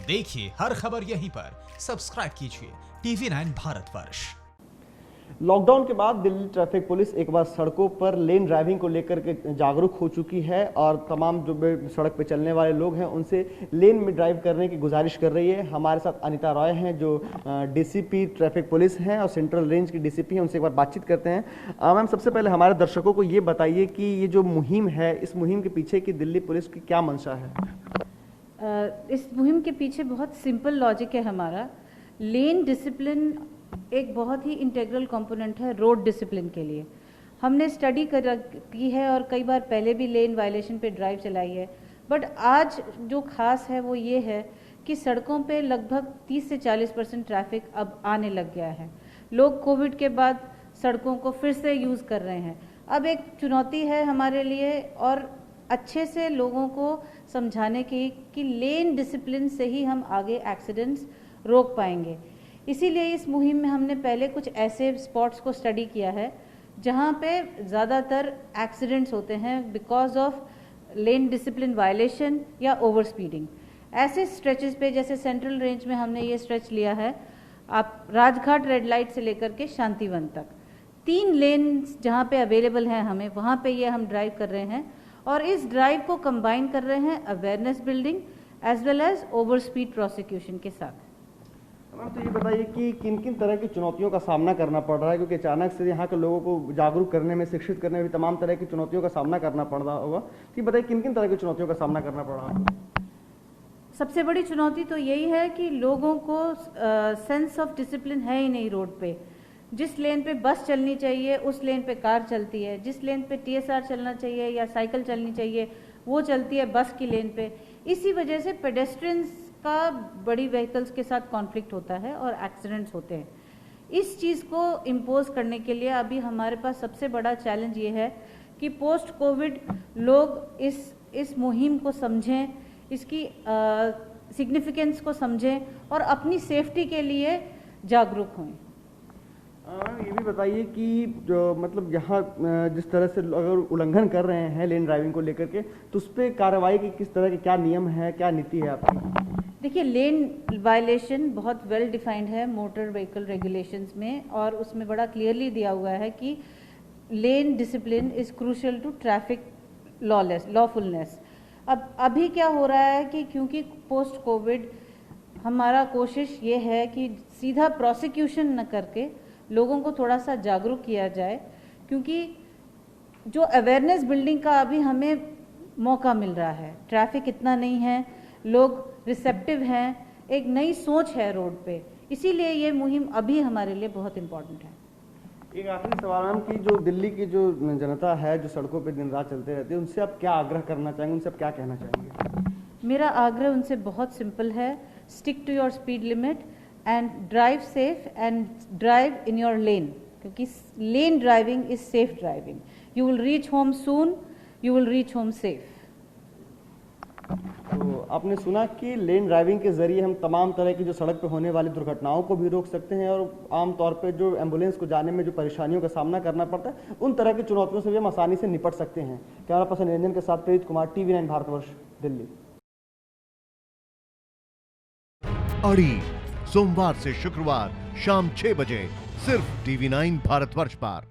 देखिए हर खबर यहीं पर, सब्सक्राइब कीजिए TV9 भारतवर्ष। लॉकडाउन के बाद दिल्ली ट्रैफिक पुलिस एक बार सड़कों पर लेन ड्राइविंग को लेकर के जागरूक हो चुकी है और तमाम जो सड़क पर चलने वाले लोग हैं उनसे लेन में ड्राइव करने की गुजारिश कर रही है। हमारे साथ अनीता रॉय हैं जो डीसीपी ट्रैफिक पुलिस हैं और सेंट्रल रेंज की डीसीपी हैं, उनसे एक बार बातचीत करते हैं। मैम, सबसे पहले हमारे दर्शकों को ये बताइए कि ये जो मुहिम है, इस मुहिम के पीछे की दिल्ली पुलिस की क्या मंशा है? इस मुहिम के पीछे बहुत सिंपल लॉजिक है हमारा। लेन डिसिप्लिन एक बहुत ही इंटीग्रल कंपोनेंट है रोड डिसिप्लिन के लिए। हमने स्टडी की है और कई बार पहले भी लेन वायलेशन पे ड्राइव चलाई है, बट आज जो खास है वो ये है कि सड़कों पे लगभग 30 से 40% ट्रैफिक अब आने लग गया है। लोग कोविड के बाद सड़कों को फिर से यूज़ कर रहे हैं। अब एक चुनौती है हमारे लिए और अच्छे से लोगों को समझाने की कि लेन डिसिप्लिन से ही हम आगे एक्सीडेंट्स रोक पाएंगे। इसीलिए इस मुहिम में हमने पहले कुछ ऐसे स्पॉट्स को स्टडी किया है जहां पे ज़्यादातर एक्सीडेंट्स होते हैं because of lane discipline violation या ओवर स्पीडिंग। ऐसे स्ट्रेचेस पे जैसे सेंट्रल रेंज में हमने ये स्ट्रेच लिया है, आप राजघाट रेड लाइट से लेकर के शांतिवन तक 3 लेन जहाँ पे अवेलेबल हैं हमें, वहाँ पे ये हम ड्राइव कर रहे हैं और इस ड्राइव को कंबाइन कर रहे हैं awareness building as well as over speed prosecution के साथ। मैम, तो ये बताइए कि किन किन तरह की चुनौतियों का सामना करना पड़ रहा है, क्योंकि अचानक से यहाँ के लोगों को जागरूक करने में, शिक्षित करने में भी तमाम तरह की चुनौतियों का सामना करना पड़ रहा होगा। तो ये बताइए किन किन तरह की चुनौतियों का सामना करना पड़ रहा है? सबसे बड़ी चुनौती तो यही है कि लोगों को सेंस ऑफ डिसिप्लिन है ही नहीं रोड पे। जिस लेन पे बस चलनी चाहिए उस लेन पे कार चलती है, जिस लेन पे TSR चलना चाहिए या साइकिल चलनी चाहिए वो चलती है बस की लेन पे। इसी वजह से पेडेस्ट्रियंस का बड़ी व्हीकल्स के साथ कॉन्फ्लिक्ट होता है और एक्सीडेंट्स होते हैं। इस चीज़ को इम्पोज करने के लिए अभी हमारे पास सबसे बड़ा चैलेंज ये है कि पोस्ट कोविड लोग इस मुहिम को समझें, इसकी सिग्निफिकेंस को समझें और अपनी सेफ्टी के लिए जागरूक हों। ये भी बताइए कि जो मतलब यहाँ जिस तरह से अगर उल्लंघन कर रहे हैं लेन ड्राइविंग को लेकर के, तो उस पर कार्रवाई की किस तरह के क्या नियम है, क्या नीति है आपकी? देखिए, लेन वायलेशन बहुत वेल डिफाइंड है मोटर व्हीकल रेगुलेशंस में और उसमें बड़ा क्लियरली दिया हुआ है कि lane discipline is crucial to traffic lawfulness. अब अभी क्या हो रहा है कि क्योंकि पोस्ट कोविड हमारा कोशिश ये है कि सीधा प्रोसिक्यूशन न करके लोगों को थोड़ा सा जागरूक किया जाए, क्योंकि जो अवेयरनेस बिल्डिंग का अभी हमें मौका मिल रहा है, ट्रैफिक इतना नहीं है, लोग रिसेप्टिव हैं, एक नई सोच है रोड पे, इसीलिए ये मुहिम अभी हमारे लिए बहुत इम्पोर्टेंट है। एक आखिरी सवाल मैम कि जो दिल्ली की जो जनता है जो सड़कों पे दिन रात चलते रहती है, उनसे आप क्या आग्रह करना चाहेंगे, उनसे आप क्या कहना चाहेंगे? मेरा आग्रह उनसे बहुत सिंपल है, stick to your speed limit and drive safe and drive in your lane, क्योंकि lane driving is safe driving. You will reach home soon, you will reach home safe. तो आपने सुना कि लेन ड्राइविंग के जरिए हम तमाम तरह की जो सड़क पे होने वाली दुर्घटनाओं को भी रोक सकते हैं और आमतौर पे जो एम्बुलेंस को जाने में जो परेशानियों का सामना करना पड़ता है, उन तरह की चुनौतियों से भी हम आसानी से निपट सकते हैं। कैमरा पर्सन निरंजन के साथ प्रीत कुमार, TV9 भारतवर्ष, दिल्ली। अड़ी सोमवार से शुक्रवार शाम 6 बजे सिर्फ TV9 भारतवर्ष पर।